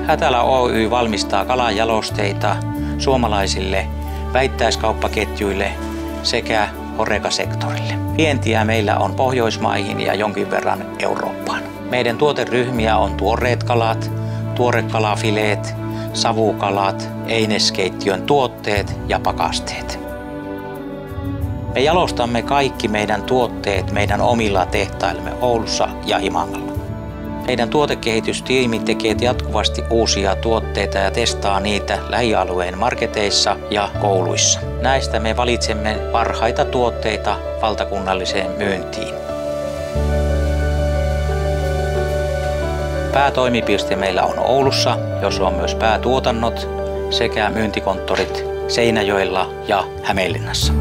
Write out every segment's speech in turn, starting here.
Hätälä Oy valmistaa kalanjalosteita suomalaisille vähittäiskauppaketjuille sekä HoReCa-sektorille. Vientiä meillä on Pohjoismaihin ja jonkin verran Eurooppaan. Meidän tuoteryhmiä on tuoreet kalat, tuorekalafileet, savukalat, eineskeittiön tuotteet ja pakasteet. Me jalostamme kaikki meidän tuotteet meidän omilla tehtaillamme Oulussa ja Imangalla. Meidän tuotekehitystiimi tekee jatkuvasti uusia tuotteita ja testaa niitä lähialueen marketeissa ja kouluissa. Näistä me valitsemme parhaita tuotteita valtakunnalliseen myyntiin. Päätoimipiste meillä on Oulussa, jossa on myös päätuotannot sekä myyntikonttorit Seinäjoella ja Hämeenlinnassa.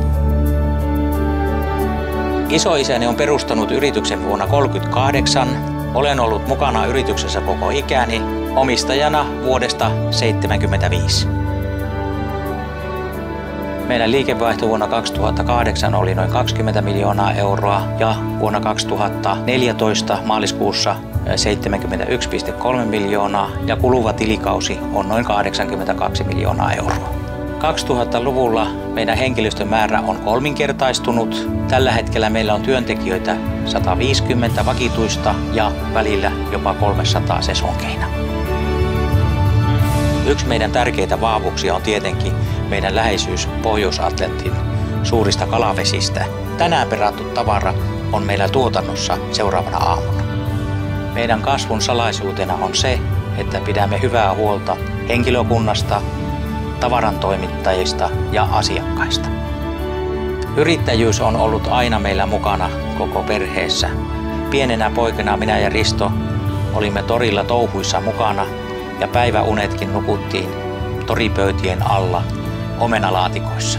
Isoisäni on perustanut yrityksen vuonna 1938. Olen ollut mukana yrityksessä koko ikäni, omistajana vuodesta 1975. Meidän liikevaihto vuonna 2008 oli noin 20 miljoonaa euroa ja vuonna 2014 maaliskuussa 71,3 miljoonaa ja kuluva tilikausi on noin 82 miljoonaa euroa. 2000-luvulla meidän henkilöstömäärä on kolminkertaistunut. Tällä hetkellä meillä on työntekijöitä 150 vakituista ja välillä jopa 300 sesonkeina. Yksi meidän tärkeitä vahvuuksia on tietenkin meidän läheisyys Pohjois-Atlantin suurista kalavesistä. Tänään perattu tavara on meillä tuotannossa seuraavana aamuna. Meidän kasvun salaisuutena on se, että pidämme hyvää huolta henkilökunnasta, tavarantoimittajista ja asiakkaista. Yrittäjyys on ollut aina meillä mukana koko perheessä. Pienenä poikana minä ja Risto olimme torilla touhuissa mukana ja päiväunetkin nukuttiin toripöytien alla omenalaatikoissa.